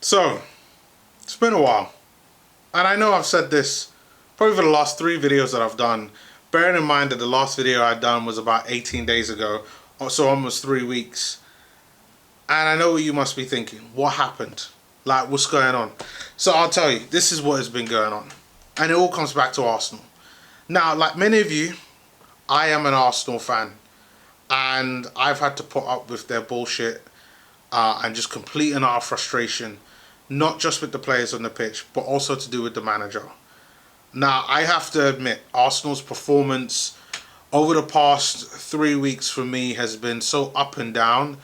So, it's been a while. And I know I've said this probably for the last 3 videos that I've done. Bearing in mind that the last video I'd done was about 18 days ago. So almost 3 weeks. And I know what you must be thinking. What happened? Like, what's going on? So I'll tell you. This is what has been going on. And it all comes back to Arsenal. Now, like many of you, I am an Arsenal fan. And I've had to put up with their bullshit. And just complete and utter frustration. Not just with the players on the pitch, but also to do with the manager. Now, I have to admit, Arsenal's performance over the past 3 weeks for me has been so up and down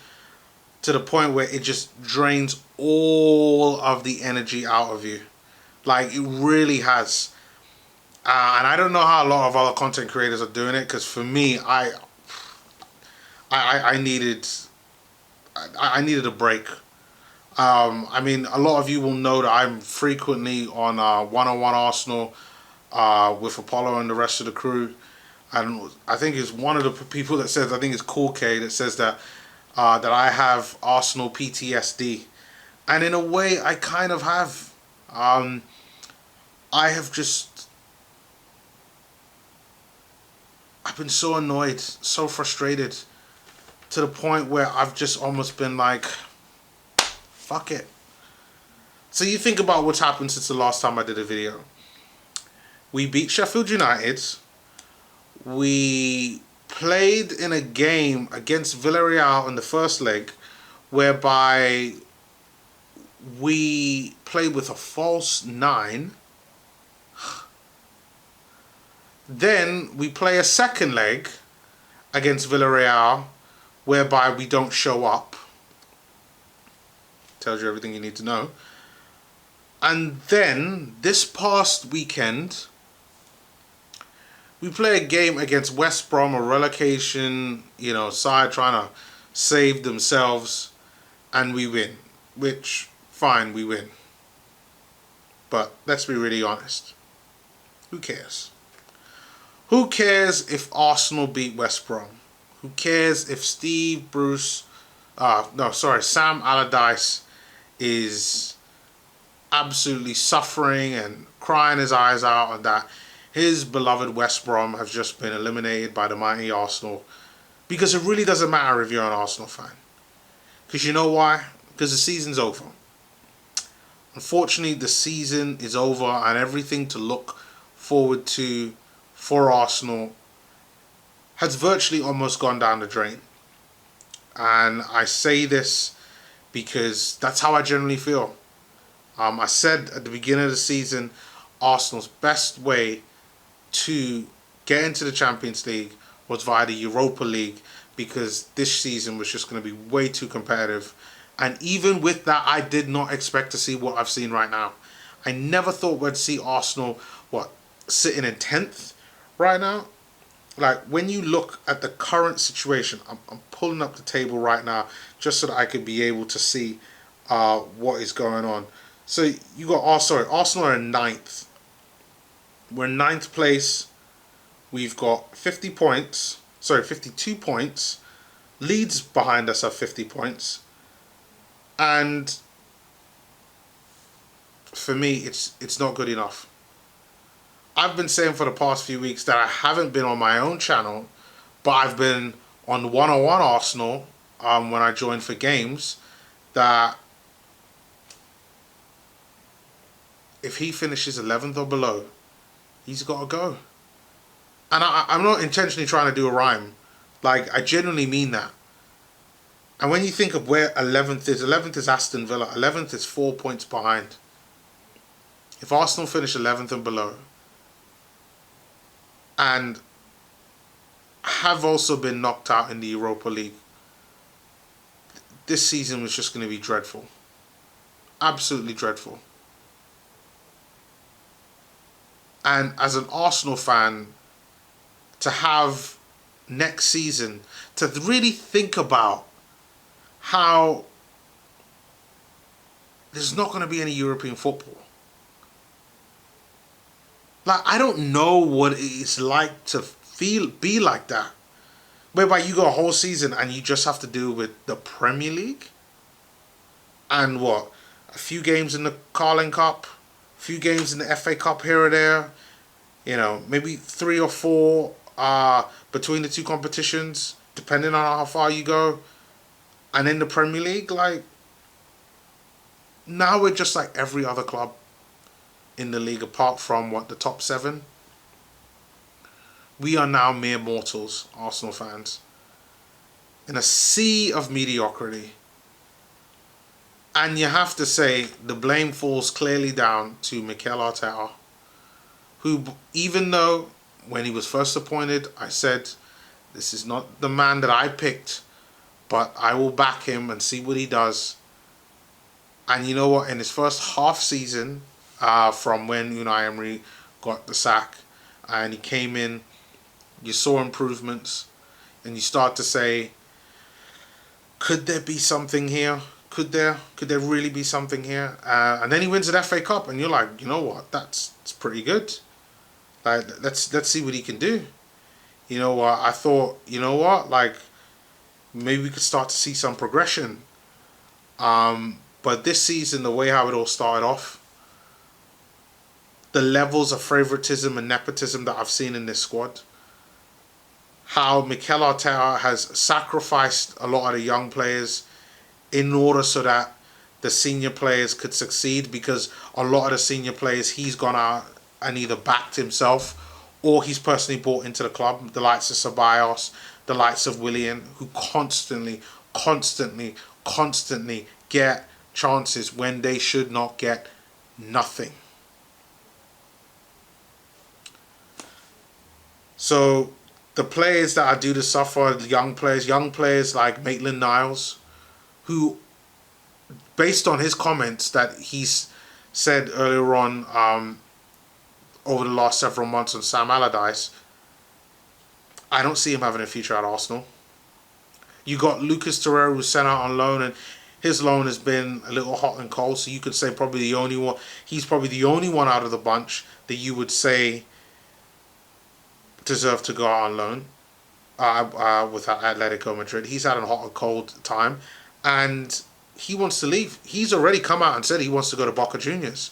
to the point where it just drains all of the energy out of you. Like, it really has. And I don't know how a lot of other content creators are doing it, because for me, I needed a break. I mean, a lot of you will know that I'm frequently on one-on-one Arsenal with Apollo and the rest of the crew. And I think it's one of the people that says, I think it's Cool K, that says that that I have Arsenal PTSD. And in a way, I kind of have. I have just... I've been so annoyed, so frustrated, to the point where I've just almost been like... Fuck it. So you think about what's happened since the last time I did a video. We beat Sheffield United. We played in a game against Villarreal in the first leg, whereby we played with a false 9. Then we play a second leg against Villarreal, whereby we don't show up. Tells you everything you need to know. And then this past weekend we play a game against West Brom, a relegation, side trying to save themselves, and we win. Which, fine, we win. But let's be really honest. Who cares? Who cares if Arsenal beat West Brom? Who cares if Sam Allardyce is absolutely suffering and crying his eyes out, and that his beloved West Brom have just been eliminated by the mighty Arsenal? Because it really doesn't matter if you're an Arsenal fan. Because you know why? Because the season's over. Unfortunately, the season is over, and everything to look forward to for Arsenal has virtually almost gone down the drain. And I say this because that's how I generally feel. I said at the beginning of the season, Arsenal's best way to get into the Champions League was via the Europa League, because this season was just going to be way too competitive. And even with that, I did not expect to see what I've seen right now. I never thought we'd see Arsenal, sitting in 10th right now. Like, when you look at the current situation, I'm pulling up the table right now just so that I could be able to see what is going on. So you got, Arsenal are in 9th. We're in 9th place. We've got 52 points. Leeds behind us have 50 points. And for me, it's not good enough. I've been saying for the past few weeks that I haven't been on my own channel, but I've been on one-on-one Arsenal when I joined for games, that if he finishes 11th or below, he's got to go. And I'm not intentionally trying to do a rhyme. Like, I genuinely mean that. And when you think of where 11th is Aston Villa. 11th is 4 points behind. If Arsenal finish 11th and below, and have also been knocked out in the Europa League, this season was just going to be dreadful. Absolutely dreadful. And as an Arsenal fan, to have next season, to really think about how there's not going to be any European football. Like, I don't know what it's like to be like that, whereby you go a whole season and you just have to deal with the Premier League and a few games in the Carling Cup, a few games in the FA Cup here or there. You know, maybe 3 or 4 between the two competitions, depending on how far you go. And in the Premier League, like, now we're just like every other club in the league, apart from, what, the top 7? We are now mere mortals, Arsenal fans, in a sea of mediocrity. And you have to say, the blame falls clearly down to Mikel Arteta, who, even though when he was first appointed, I said, this is not the man that I picked, but I will back him and see what he does. And you know what? In his first half season, from when Unai Emery got the sack, and he came in, you saw improvements, and you start to say, could there be something here? Could there really be something here? And then he wins an FA Cup, and you're like, you know what? That's pretty good. Like, let's see what he can do. You know what? I thought, you know what? Like, maybe we could start to see some progression. But this season, the way how it all started off, the levels of favoritism and nepotism that I've seen in this squad, how Mikel Arteta has sacrificed a lot of the young players in order so that the senior players could succeed, because a lot of the senior players he's gone out and either backed himself or he's personally brought into the club, the likes of Ceballos, the likes of Willian, who constantly get chances when they should not get nothing. So the players that are due to suffer, the young players like Maitland-Niles, who, based on his comments that he's said earlier on over the last several months on Sam Allardyce, I don't see him having a future at Arsenal. You got Lucas Torreira, who's sent out on loan, and his loan has been a little hot and cold, so you could say probably the only one. He's probably the only one out of the bunch that you would say deserve to go out on loan with Atletico Madrid. He's had a hot and cold time, and he wants to leave. He's already come out and said he wants to go to Boca Juniors.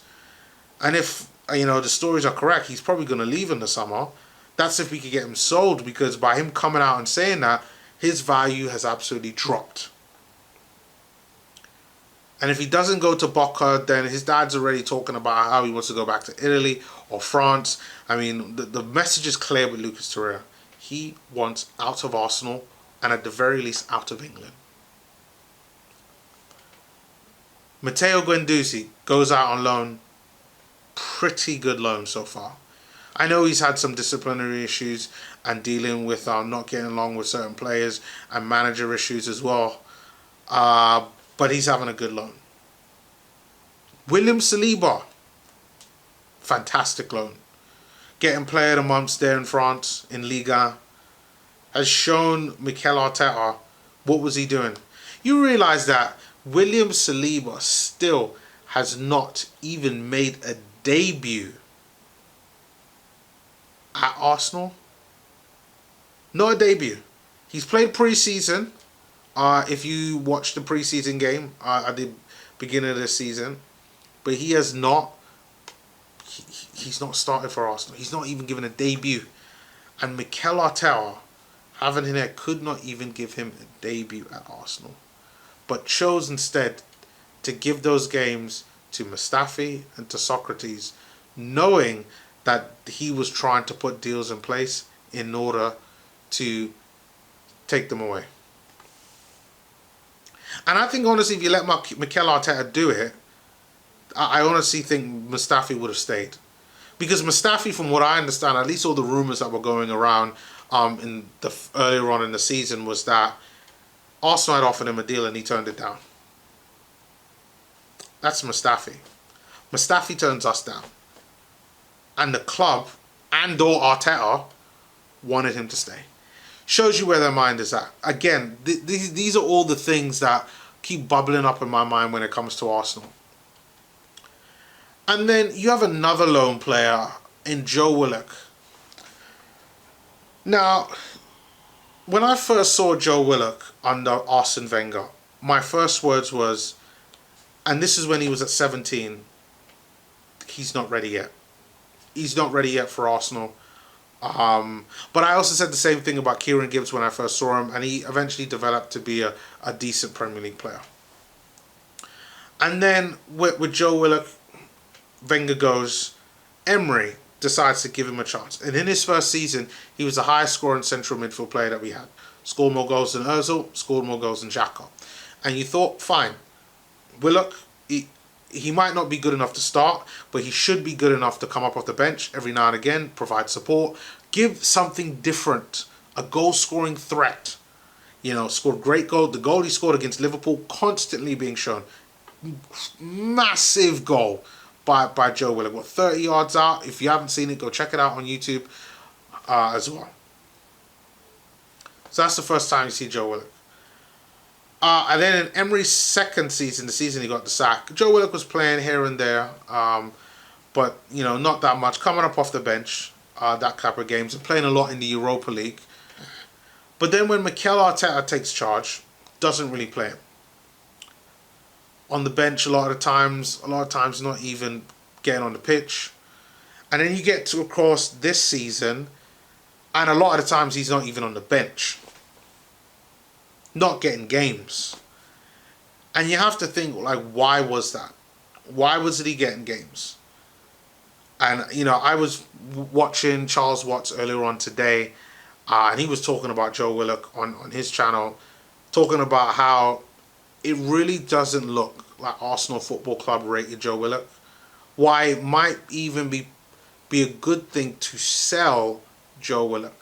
And if, you know, the stories are correct, he's probably going to leave in the summer. That's if we could get him sold, because by him coming out and saying that, his value has absolutely dropped. And if he doesn't go to Boca, then his dad's already talking about how he wants to go back to Italy or France. I mean, the message is clear with Lucas Torreira. He wants out of Arsenal, and at the very least out of England. Matteo Guendouzi goes out on loan. Pretty good loan so far. I know he's had some disciplinary issues and dealing with not getting along with certain players and manager issues as well. But he's having a good loan. William Saliba, fantastic loan. Getting player of the month there in France, in Liga, has shown Mikel Arteta what was he doing. You realise that William Saliba still has not even made a debut at Arsenal. Not a debut. He's played pre-season. If you watch the pre-season game at the beginning of the season, but he has not. He's not started for Arsenal. He's not even given a debut, and Mikel Arteta, having him there, could not even give him a debut at Arsenal, but chose instead to give those games to Mustafi and to Socrates, knowing that he was trying to put deals in place in order to take them away. And I think, honestly, if you let Mikel Arteta do it, I honestly think Mustafi would have stayed. Because Mustafi, from what I understand, at least all the rumours that were going around earlier on in the season, was that Arsenal had offered him a deal and he turned it down. That's Mustafi. Mustafi turns us down. And the club and/or Arteta wanted him to stay. Shows you where their mind is at. Again, these are all the things that keep bubbling up in my mind when it comes to Arsenal. And then you have another loan player in Joe Willock. Now, when I first saw Joe Willock under Arsene Wenger, my first words was, and this is when he was at 17. He's not ready yet. He's not ready yet for Arsenal. But I also said the same thing about Kieran Gibbs when I first saw him, and he eventually developed to be a decent Premier League player. And then with Joe Willock, Wenger goes, Emery decides to give him a chance. And in his first season, he was the highest scoring central midfield player that we had. Scored more goals than Ozil, scored more goals than Xhaka. And you thought, fine, Willock, he might not be good enough to start, but he should be good enough to come up off the bench every now and again, provide support, give something different, a goal-scoring threat. You know, scored great goal. The goal he scored against Liverpool constantly being shown. Massive goal by Joe Willock. What, 30 yards out? If you haven't seen it, go check it out on YouTube as well. So that's the first time you see Joe Willock. And then in Emery's second season, the season he got the sack, Joe Willock was playing here and there, but you know, not that much. Coming up off the bench, that type of games, and playing a lot in the Europa League. But then when Mikel Arteta takes charge, doesn't really play him. On the bench a lot of times not even getting on the pitch. And then you get to, of course, this season, and a lot of the times he's not even on the bench. Not getting games. And you have to think, like, why was that? Why wasn't he getting games? And, you know, I was watching Charles Watts earlier on today, and he was talking about Joe Willock on his channel, talking about how it really doesn't look like Arsenal Football Club rated Joe Willock. Why it might even be a good thing to sell Joe Willock.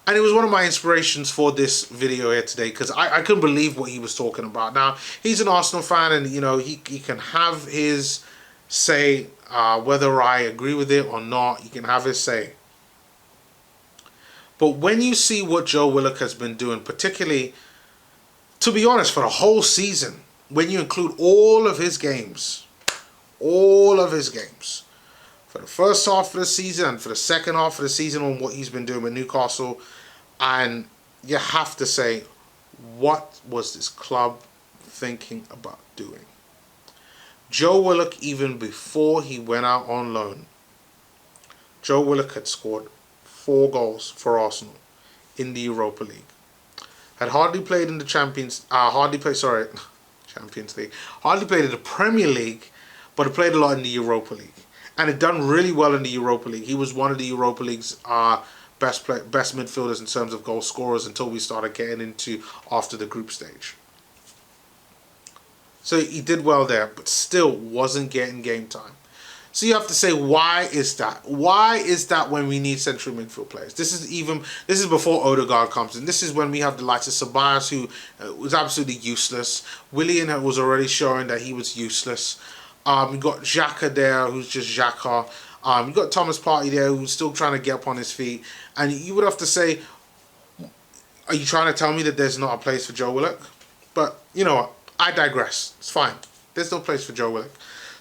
And it was one of my inspirations for this video here today, because I couldn't believe what he was talking about. Now, he's an Arsenal fan, and, you know, he can have his say, whether I agree with it or not, he can have his say. But when you see what Joe Willock has been doing, particularly, to be honest, for the whole season, when you include all of his games, for the first half of the season and for the second half of the season, on what he's been doing with Newcastle, and you have to say, what was this club thinking about doing? Joe Willock, even before he went out on loan, Joe Willock had scored 4 goals for Arsenal in the Europa League. Had hardly played in the Champions League. Hardly played in the Premier League, but had played a lot in the Europa League. And had done really well in the Europa League. He was one of the Europa League's best midfielders in terms of goal scorers until we started getting into after the group stage. So he did well there, but still wasn't getting game time. So you have to say, why is that? Why is that when we need central midfield players? This is before Odegaard comes in. This is when we have the likes of Ceballos, who was absolutely useless. Willian was already showing that he was useless. You got Xhaka there, who's just Xhaka. You got Thomas Partey there, who's still trying to get up on his feet. And you would have to say, are you trying to tell me that there's not a place for Joe Willock? But you know what? I digress. It's fine. There's no place for Joe Willock.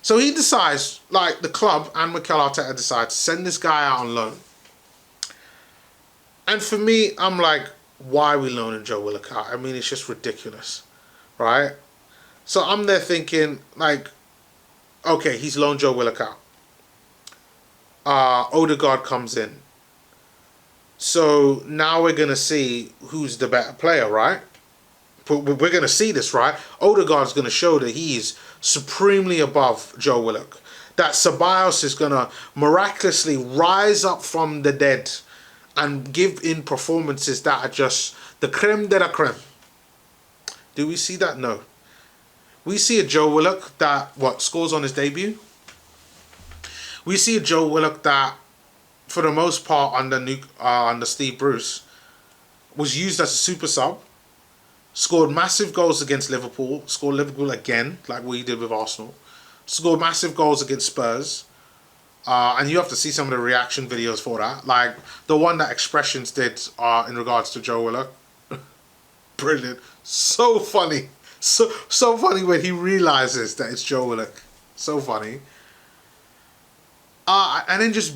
So he decides, like the club and Mikel Arteta decide to send this guy out on loan. And for me, I'm like, why are we loaning Joe Willock out? I mean, it's just ridiculous, right? So I'm there thinking, like, okay, he's loaned Joe Willock out. Odegaard comes in. So now we're going to see who's the better player, right? But we're going to see this, right? Odegaard's going to show that he's supremely above Joe Willock. That Ceballos is going to miraculously rise up from the dead and give in performances that are just the creme de la creme. Do we see that? No. We see a Joe Willock that, scores on his debut? We see a Joe Willock that, for the most part, under Steve Bruce, was used as a super sub. Scored massive goals against Liverpool. Scored Liverpool again, like we did with Arsenal. Scored massive goals against Spurs. And you have to see some of the reaction videos for that. Like the one that Expressions did in regards to Joe Willock. Brilliant. So funny. So funny when he realises that it's Joe Willock. So funny. And then just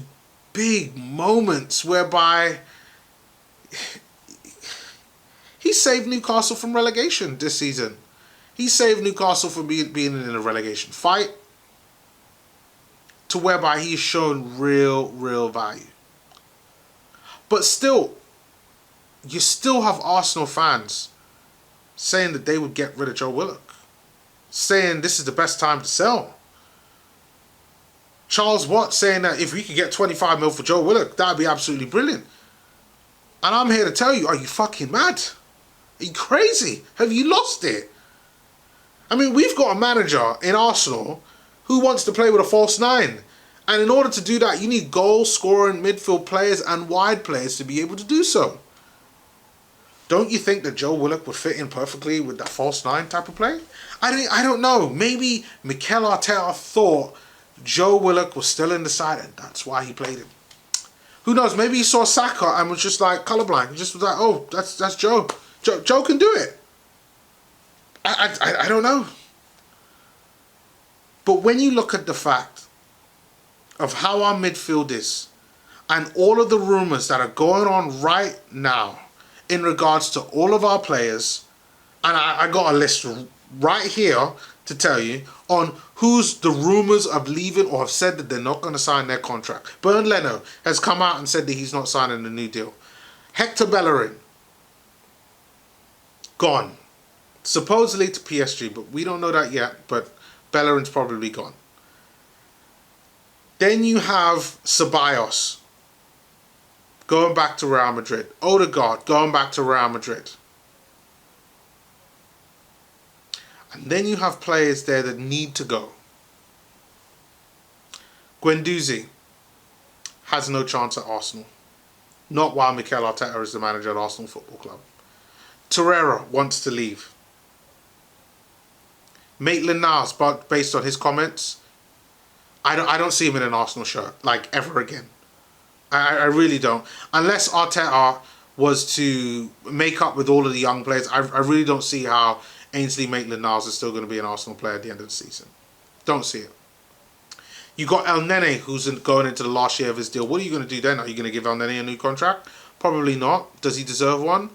big moments whereby he saved Newcastle from relegation this season. He saved Newcastle from being in a relegation fight, to whereby he's shown real value. But still, you still have Arsenal fans saying that they would get rid of Joe Willock, saying this is the best time to sell. Charles Watt saying that if we could get 25 mil for Joe Willock, that'd be absolutely brilliant. And I'm here to tell you, are you fucking mad? Are you crazy? Have you lost it? I mean, we've got a manager in Arsenal who wants to play with a false nine. And in order to do that, you need goal-scoring midfield players and wide players to be able to do so. Don't you think that Joe Willock would fit in perfectly with that false nine type of play? I don't know. Maybe Mikel Arteta thought Joe Willock was still in the side and that's why he played him. Who knows? Maybe he saw Saka and was just like colorblind. He just was like, oh, that's Joe. Joe can do it. I don't know. But when you look at the fact of how our midfield is and all of the rumours that are going on right now in regards to all of our players, and I got a list right here to tell you on who's the rumours of leaving or have said that they're not going to sign their contract. Bernd Leno has come out and said that he's not signing a new deal. Hector Bellerin, gone. Supposedly to PSG, but we don't know that yet, but Bellerin's probably gone. Then you have Ceballos going back to Real Madrid. Odegaard going back to Real Madrid. And then you have players there that need to go. Guendouzi has no chance at Arsenal. Not while Mikel Arteta is the manager at Arsenal Football Club. Torreira wants to leave. Maitland-Niles, but based on his comments, I don't see him in an Arsenal shirt, like, ever again. I really don't. Unless Arteta was to make up with all of the young players, I really don't see how Ainsley Maitland-Niles is still going to be an Arsenal player at the end of the season. Don't see it. You got El Nene, who's going into the last year of his deal. What are you going to do then? Are you going to give El Nene a new contract? Probably not. Does he deserve one?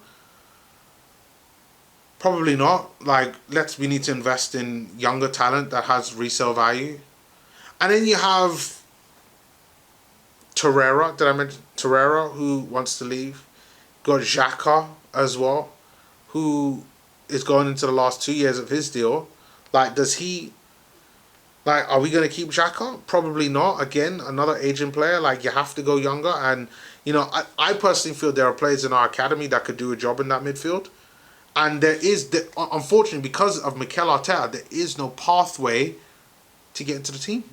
Probably not. Like, we need to invest in younger talent that has resale value. And then you have Torreira, did I mention Torreira, who wants to leave? Got Xhaka as well, who is going into the last 2 years of his deal. Like, does he... Like, are we going to keep Xhaka? Probably not. Again, another aging player. Like, you have to go younger. And, you know, I personally feel there are players in our academy that could do a job in that midfield. And there is, unfortunately, because of Mikel Arteta, there is no pathway to get into the team.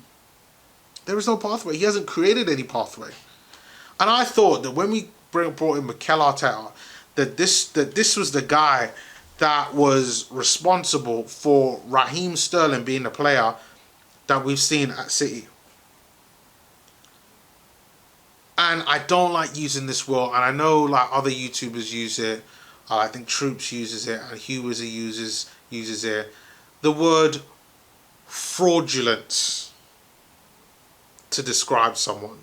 There is no pathway. He hasn't created any pathway. And I thought that when we brought in Mikel Arteta, that this was the guy that was responsible for Raheem Sterling being the player that we've seen at City. And I don't like using this word, and I know like other YouTubers use it. I think Troops uses it, and Hughes uses it. The word fraudulent to describe someone.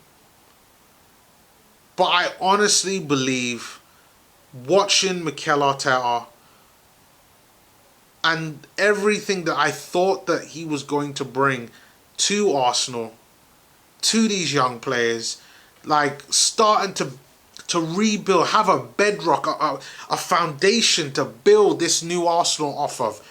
But I honestly believe watching Mikel Arteta and everything that I thought that he was going to bring to Arsenal, to these young players, like starting to rebuild, have a bedrock, a foundation to build this new Arsenal off of.